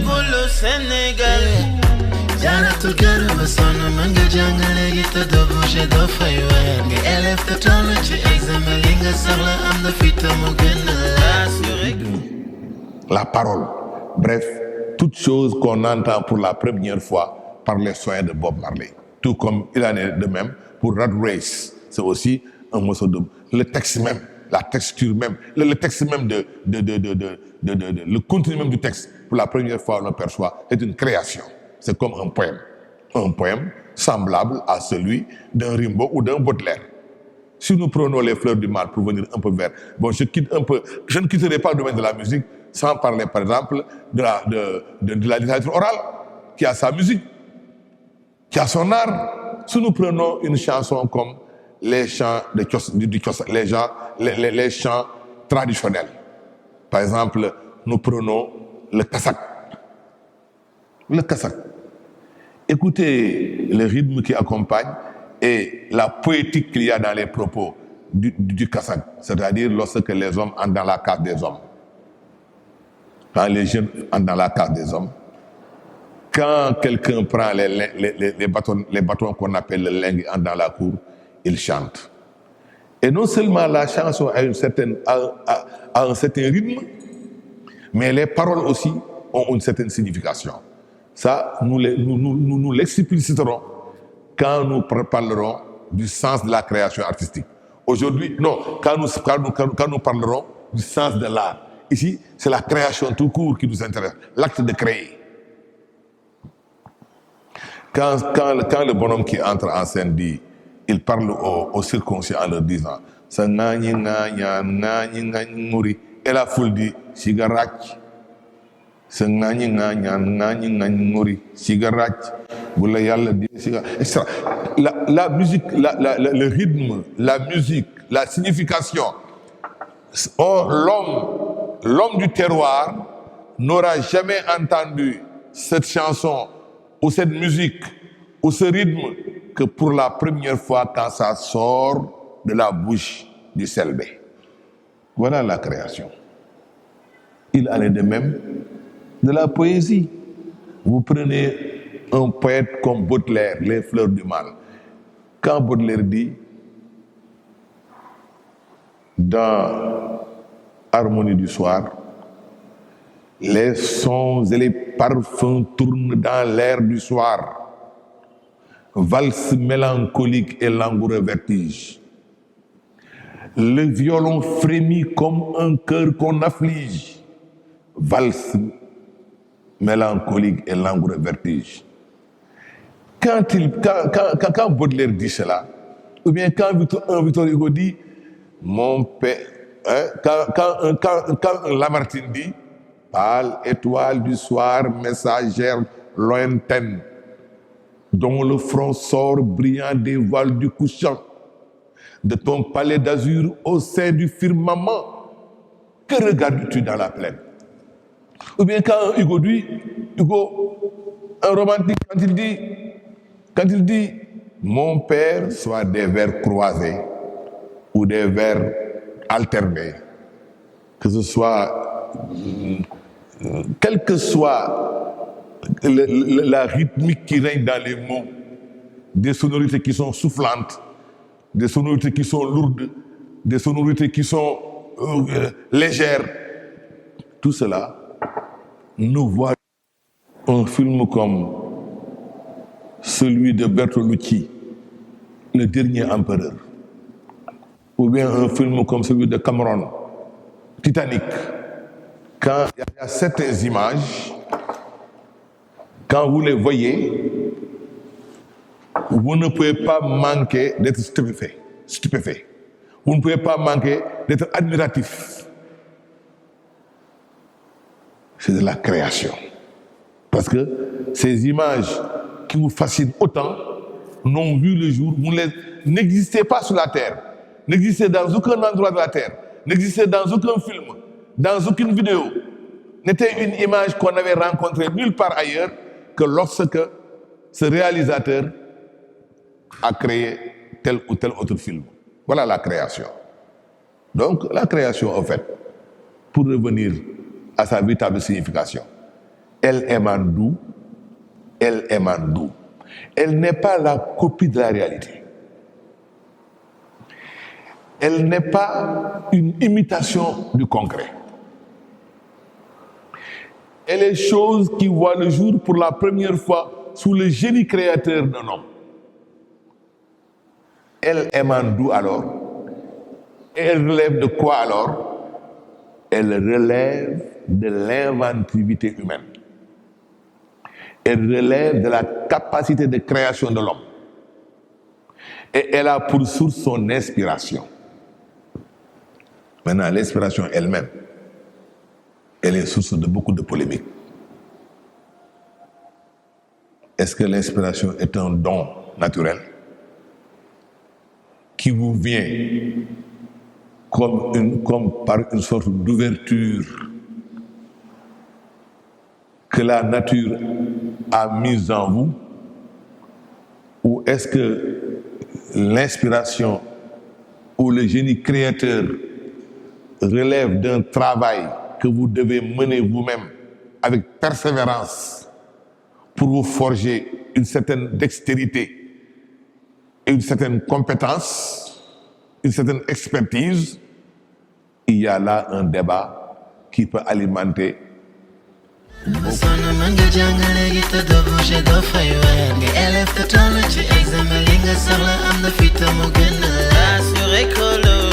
le Sénégal. Jara to garo basana manga jangale gita do bouger do faywa ngi élève te tollu ci examen li nga soxla am na fi te mu gën la parole. Bref, toute chose qu'on entend pour la première fois par les soins de Bob Marley. Tout comme il en est de même pour Rod Race. C'est aussi un morceau de... Le texte même, la texture même, le texte même le contenu même du texte, pour la première fois on le perçoit, est une création. C'est comme un poème. Un poème semblable à celui d'un Rimbaud ou d'un Baudelaire. Si nous prenons les fleurs du mal pour venir un peu vers... Bon, je ne quitterai pas le domaine de la musique sans parler, par exemple, de la littérature orale, qui a sa musique, qui a son art. Si nous prenons une chanson comme les chants, les chants traditionnels, par exemple, nous prenons le kassak. Le kassak. Écoutez le rythme qui accompagne et la poétique qu'il y a dans les propos du kassak, c'est-à-dire lorsque les hommes entrent dans la case des hommes. Quand les jeunes entrent dans la case des hommes, quand quelqu'un prend les bâtons qu'on appelle le lingue et entre dans la cour, il chante. Et non seulement la chanson a un certain rythme, mais les paroles aussi ont une certaine signification. Ça, nous l'expliciterons quand nous parlerons du sens de la création artistique. Aujourd'hui, non, quand nous parlerons du sens de l'art. Ici, c'est la création tout court qui nous intéresse, l'acte de créer. Quand le bonhomme qui entre en scène dit, il parle aux circoncis en leur disant, et la foule dit, Sigarach. La musique, le rythme, la musique, la signification. L'homme du terroir n'aura jamais entendu cette chanson ou cette musique ou ce rythme que pour la première fois quand ça sort de la bouche du Selbé. Voilà la création. Il en est de même de la poésie. Vous prenez un poète comme Baudelaire, Les Fleurs du Mal. Quand Baudelaire dit, dans Harmonie du soir, les sons et les parfums tournent dans l'air du soir, valse mélancolique et langoureux vertige. Le violon frémit comme un cœur qu'on afflige, valse mélancolique et langoureux vertige. Quand Baudelaire dit cela, ou bien quand Victor Hugo dit, mon père, quand Lamartine dit, pâle étoile du soir, messagère lointaine, dont le front sort brillant des voiles du couchant, de ton palais d'azur au sein du firmament, que regardes-tu dans la plaine? Ou bien quand Hugo, un romantique, quand il dit, mon père, soit des vers croisés ou des vers alternés, que ce soit, quelle que soit la rythmique qui règne dans les mots, des sonorités qui sont soufflantes, des sonorités qui sont lourdes, des sonorités qui sont légères, tout cela, nous voyons un film comme celui de Bertolucci, Le Dernier Empereur, ou bien un film comme celui de Cameron, Titanic. Quand il y a certaines images, quand vous les voyez, vous ne pouvez pas manquer d'être stupéfait. Vous ne pouvez pas manquer d'être admiratif. C'est de la création. Parce que ces images qui vous fascinent autant n'ont vu le jour, n'existaient pas sur la terre, n'existaient dans aucun endroit de la terre, n'existaient dans aucun film, dans aucune vidéo. N'était une image qu'on avait rencontrée nulle part ailleurs que lorsque ce réalisateur a créé tel ou tel autre film. Voilà la création. Donc, la création, en fait, pour revenir à sa véritable signification, Elle émane d'où? Elle émane d'où? Elle n'est pas la copie de la réalité. Elle n'est pas une imitation du concret. Elle est chose qui voit le jour pour la première fois sous le génie créateur d'un homme. Elle émane d'où alors? Elle relève de quoi alors? Elle relève de l'inventivité humaine. Elle relève de la capacité de création de l'homme. Et elle a pour source son inspiration. Maintenant, l'inspiration elle-même, elle est source de beaucoup de polémiques. Est-ce que l'inspiration est un don naturel qui vous vient comme par une sorte d'ouverture que la nature a mise en vous? Ou est-ce que l'inspiration ou le génie créateur relève d'un travail que vous devez mener vous-même avec persévérance pour vous forger une certaine dextérité et une certaine compétence, une certaine expertise? Il y a là un débat qui peut alimenter. Assuré que